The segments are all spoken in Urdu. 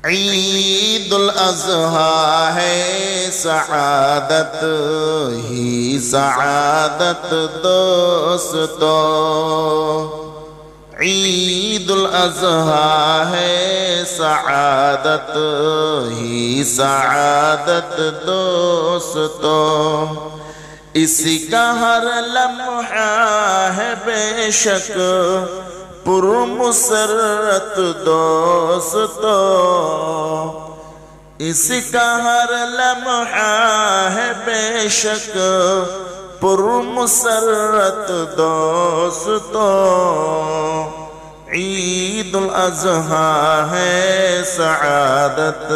عید الاضحیٰ ہے سعادت ہی سعادت دوستو، عید الاضحیٰ ہے سعادت ہی سعادت دوستو، اسی کا ہر لمحہ ہے بے شک پر مسرت دوستو، اس کا ہر لمحہ ہے بے شک پر مسرت دوستو، عید الاضحیٰ ہے سعادت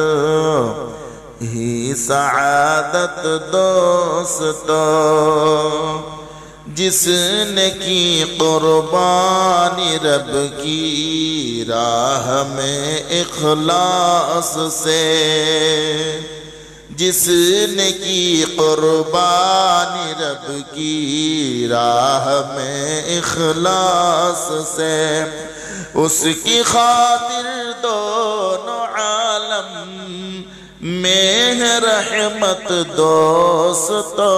ہی سعادت دوستو، جس نے کی قربانی رب کی راہ میں اخلاص سے، جس نے کی قربانی رب کی راہ میں اخلاص سے، اس کی خاطر دونوں عالم میں ہے رحمت دوستو،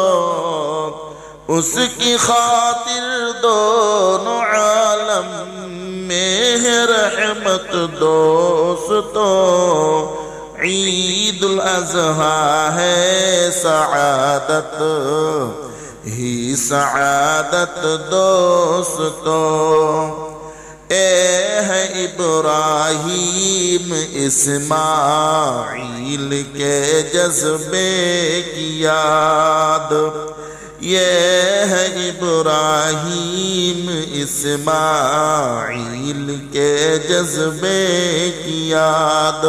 اس کی خاطر دونوں عالم میں ہے رحمت دوستو، عید الاضحیٰ ہے سعادت ہی سعادت دوستو، اے ہے ابراہیم اسماعیل کے جذبے کی یاد، یہ ہے ابراہیم اسماعیل کے جذبے کی یاد،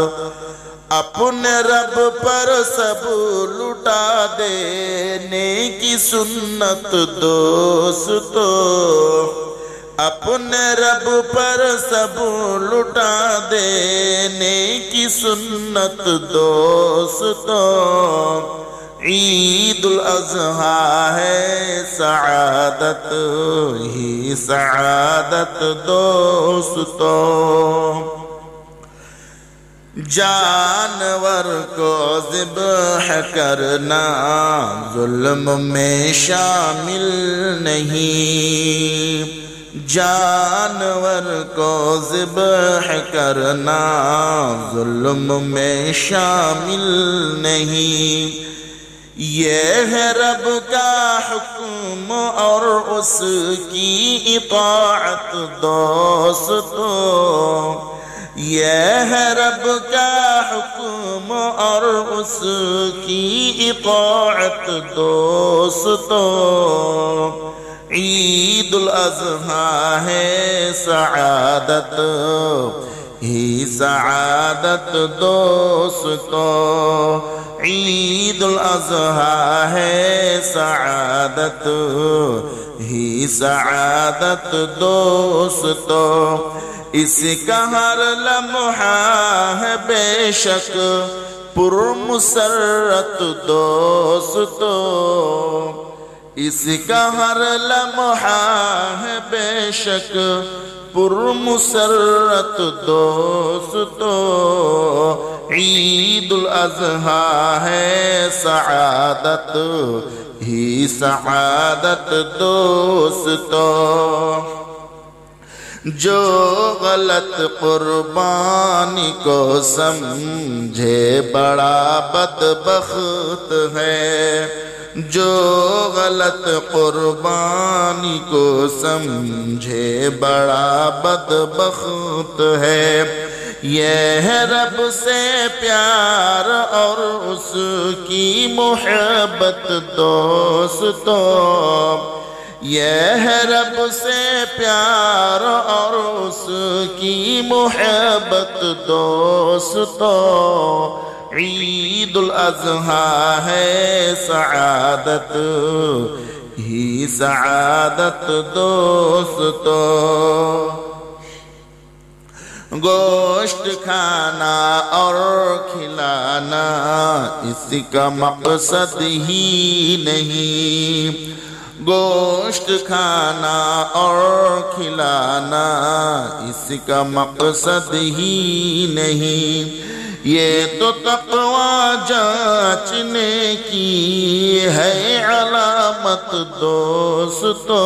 اپنے رب پر سب لٹا دینے کی سنت دوستو، اپنے رب پر سب لٹا دینے کی سنت دوستو، عید الاضحیٰ ہے سعادت ہی سعادت دوستو، جانور کو ذبح کرنا ظلم میں شامل نہیں، جانور کو ذبح کرنا ظلم میں شامل نہیں، یہ ہے رب کا حکم اور اس کی اطاعت دوستو، یہ ہے رب کا حکم اور اس کی اطاعت دوستو، عید الاضحیٰ ہے سعادت ہی سعادت دوستو، عید الاضحیٰ ہے سعادت ہی سعادت دوستو، اس کا ہر لمحہ ہے بے شک پر مسرت دوستو، اس کا ہر لمحہ ہے بے شک پر مسرت دوستو، عید الاضحیٰ ہے سعادت ہی سعادت دوستو، جو غلط قربانی کو سمجھے بڑا بدبخت ہے، جو غلط قربانی کو سمجھے بڑا بدبخت ہے، یہ ہے رب سے پیار اور اس کی محبت دوستو، یہ ہے رب سے پیار اور اس کی محبت دوستو، عید الاضحیٰ ہے سعادت ہی سعادت دوستو، گوشت کھانا اور کھلانا اس کا مقصد ہی نہیں، گوشت کھانا اور کھلانا اس کا مقصد ہی نہیں، یہ تو تقوی جانچنے کی ہے علامت دوستو،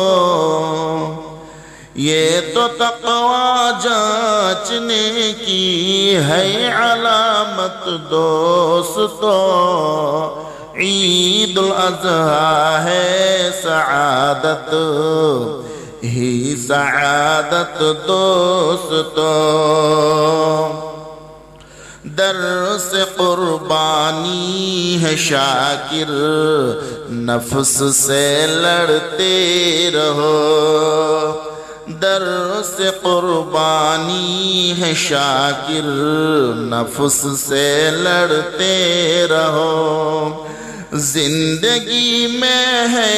یہ تو تقوی جانچنے کی ہے علامت دوستو، عید الاضحیٰ ہے سعادت ہی سعادت دوستو، درس قربانی ہے شاکر نفس سے لڑتے رہو، درس قربانی ہے شاکر نفس سے لڑتے رہو، زندگی میں ہے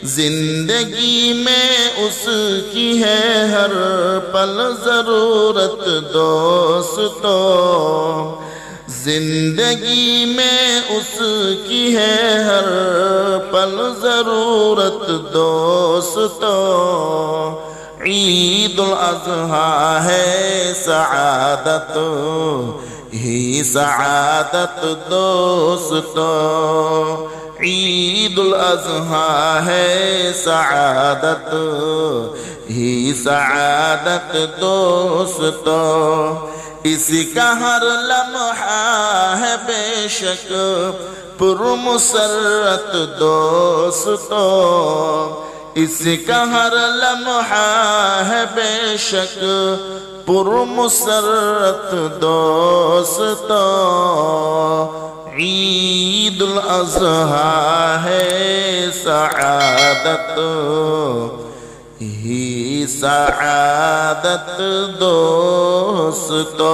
زندگی میں اس کی ہے ہر پل ضرورت دوستو، زندگی میں اس کی ہے ہر پل ضرورت دوستو، عید الاضحیٰ ہے سعادت ہی سعادت دوستو، عید الاضحیٰ ہے سعادت ہی سعادت دوستو، اس کا ہر لمحہ ہے بے شک پرمسرت دوستو، اس کا ہر لمحہ ہے بے شک پرمسرت دوستو، عید الاضحیٰ ہے سعادت ہی سعادت دوستو۔